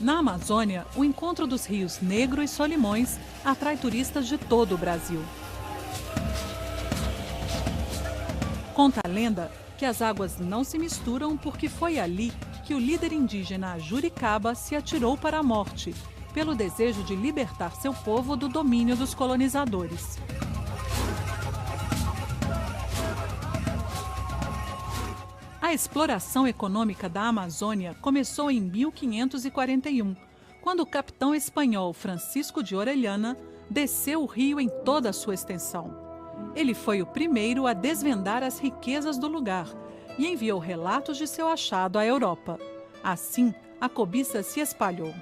Na Amazônia, o encontro dos rios Negro e Solimões atrai turistas de todo o Brasil. Conta a lenda que as águas não se misturam porque foi ali que o líder indígena Ajuricaba se atirou para a morte, pelo desejo de libertar seu povo do domínio dos colonizadores. A exploração econômica da Amazônia começou em 1541, quando o capitão espanhol Francisco de Orellana desceu o rio em toda a sua extensão. Ele foi o primeiro a desvendar as riquezas do lugar e enviou relatos de seu achado à Europa. Assim, a cobiça se espalhou.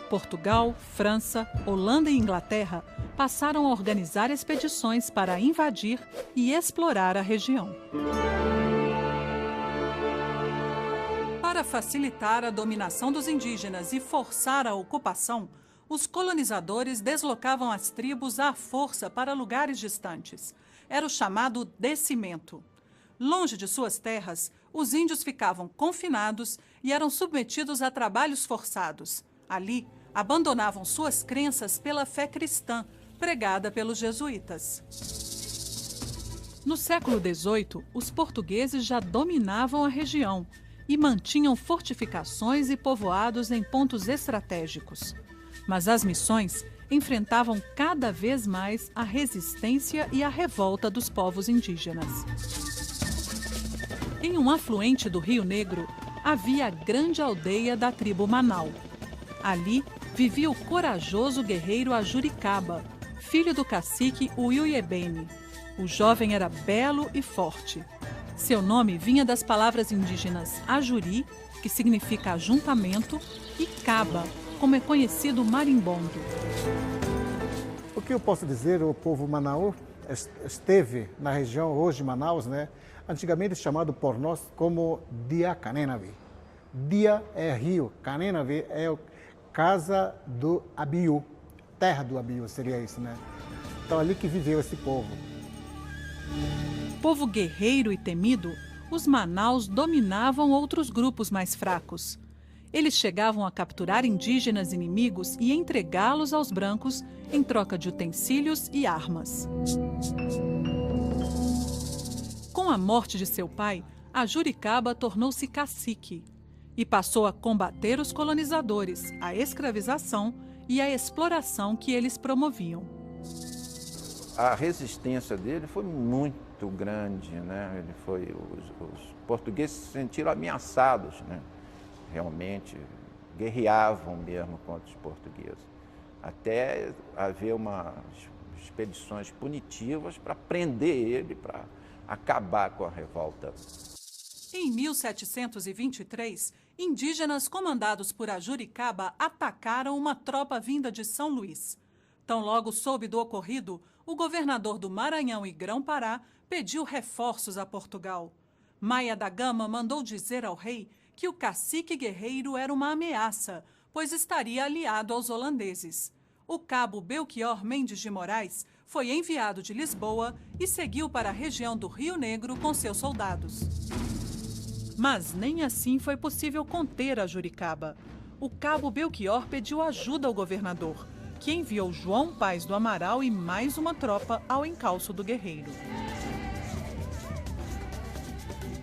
Portugal, França, Holanda e Inglaterra passaram a organizar expedições para invadir e explorar a região. Para facilitar a dominação dos indígenas e forçar a ocupação, os colonizadores deslocavam as tribos à força para lugares distantes. Era o chamado descimento. Longe de suas terras, os índios ficavam confinados e eram submetidos a trabalhos forçados. Ali, abandonavam suas crenças pela fé cristã, pregada pelos jesuítas. No século XVIII, os portugueses já dominavam a região e mantinham fortificações e povoados em pontos estratégicos. Mas as missões enfrentavam cada vez mais a resistência e a revolta dos povos indígenas. Em um afluente do Rio Negro, havia a grande aldeia da tribo Manau. Ali vivia o corajoso guerreiro Ajuricaba, filho do cacique Uiuiebene. O jovem era belo e forte. Seu nome vinha das palavras indígenas Ajuri, que significa ajuntamento, e Caba, como é conhecido o marimbondo. O que eu posso dizer, o povo Manaú esteve na região hoje Manaus, né? Antigamente chamado por nós como Dia Canenavi. Dia é rio, Canenavi é casa do Abiú, terra do Abiú seria isso, né? Então ali que viveu esse povo. Povo guerreiro e temido, os Manaus dominavam outros grupos mais fracos. Eles chegavam a capturar indígenas inimigos e entregá-los aos brancos em troca de utensílios e armas. Com a morte de seu pai, Ajuricaba tornou-se cacique e passou a combater os colonizadores, a escravização e a exploração que eles promoviam. A resistência dele foi muito grande, né? Os portugueses se sentiram ameaçados, né? Realmente guerreavam mesmo contra os portugueses, até haver umas expedições punitivas para prender ele, para acabar com a revolta. Em 1723, indígenas comandados por Ajuricaba atacaram uma tropa vinda de São Luís. Tão logo soube do ocorrido, o governador do Maranhão e Grão-Pará pediu reforços a Portugal. Maia da Gama mandou dizer ao rei que o cacique guerreiro era uma ameaça, pois estaria aliado aos holandeses. O cabo Belchior Mendes de Moraes foi enviado de Lisboa e seguiu para a região do Rio Negro com seus soldados. Mas nem assim foi possível conter Ajuricaba. O cabo Belchior pediu ajuda ao governador, que enviou João Paz do Amaral e mais uma tropa ao encalço do guerreiro.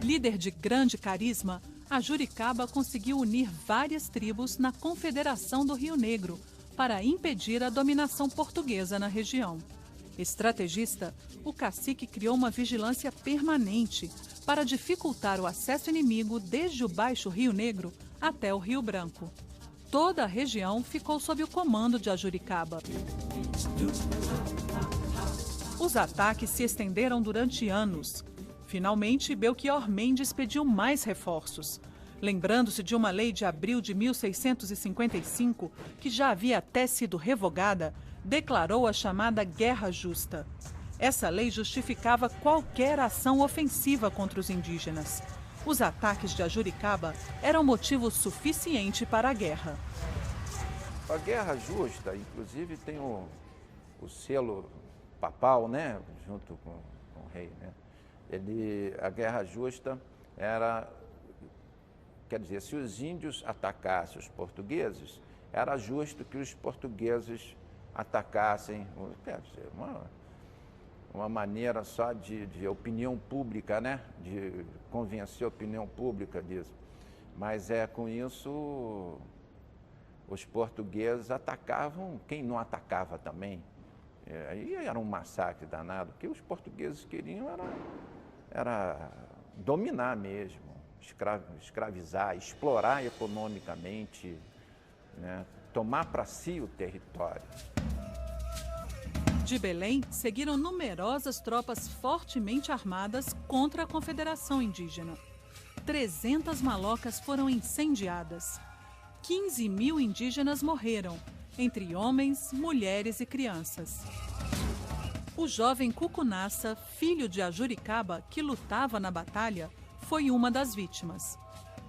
Líder de grande carisma, Ajuricaba conseguiu unir várias tribos na Confederação do Rio Negro para impedir a dominação portuguesa na região. Estrategista, o cacique criou uma vigilância permanente para dificultar o acesso inimigo desde o Baixo Rio Negro até o Rio Branco. Toda a região ficou sob o comando de Ajuricaba. Os ataques se estenderam durante anos. Finalmente, Belchior Mendes pediu mais reforços. Lembrando-se de uma lei de abril de 1655, que já havia até sido revogada, declarou a chamada Guerra Justa. Essa lei justificava qualquer ação ofensiva contra os indígenas. Os ataques de Ajuricaba eram motivo suficiente para a guerra. A Guerra Justa, inclusive, tem o selo papal, né, junto com o rei, né? A Guerra Justa era, quer dizer, se os índios atacassem os portugueses, era justo que os portugueses atacassem, quer dizer, uma maneira só de opinião pública, né? De convencer a opinião pública disso. Mas com isso, os portugueses atacavam quem não atacava também. Aí era um massacre danado. O que os portugueses queriam era dominar mesmo, escravizar, explorar economicamente, né? Tomar para si o território. De Belém, seguiram numerosas tropas fortemente armadas contra a Confederação Indígena. 300 malocas foram incendiadas. 15 mil indígenas morreram, entre homens, mulheres e crianças. O jovem Cucunaça, filho de Ajuricaba, que lutava na batalha, foi uma das vítimas.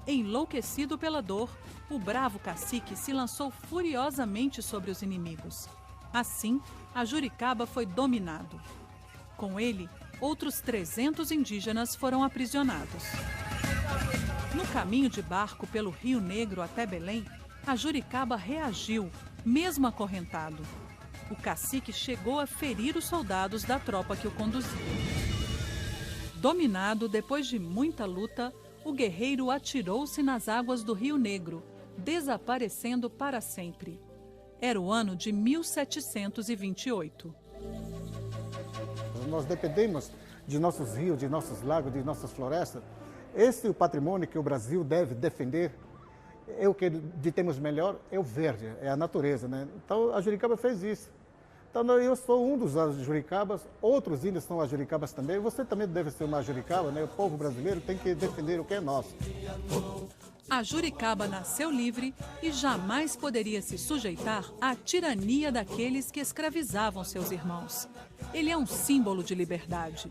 Enlouquecido pela dor, o bravo cacique se lançou furiosamente sobre os inimigos. Assim, Ajuricaba foi dominado. Com ele, outros 300 indígenas foram aprisionados. No caminho de barco pelo Rio Negro até Belém, Ajuricaba reagiu, mesmo acorrentado. O cacique chegou a ferir os soldados da tropa que o conduzia. Dominado, depois de muita luta, o guerreiro atirou-se nas águas do Rio Negro, desaparecendo para sempre. Era o ano de 1728. Nós dependemos de nossos rios, de nossos lagos, de nossas florestas. Esse é o patrimônio que o Brasil deve defender. O que temos melhor é o verde, é a natureza, né? Então, a Ajuricaba fez isso. Então, eu sou um dos Ajuricabas, outros índios são Ajuricabas também. Você também deve ser uma Ajuricaba, né? O povo brasileiro tem que defender o que é nosso. Ajuricaba nasceu livre e jamais poderia se sujeitar à tirania daqueles que escravizavam seus irmãos. Ele é um símbolo de liberdade.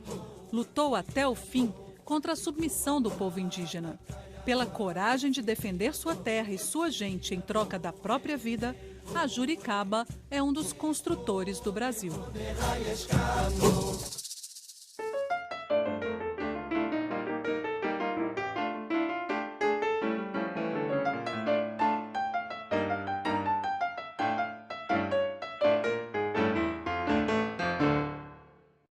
Lutou até o fim contra a submissão do povo indígena. Pela coragem de defender sua terra e sua gente em troca da própria vida, Ajuricaba é um dos construtores do Brasil.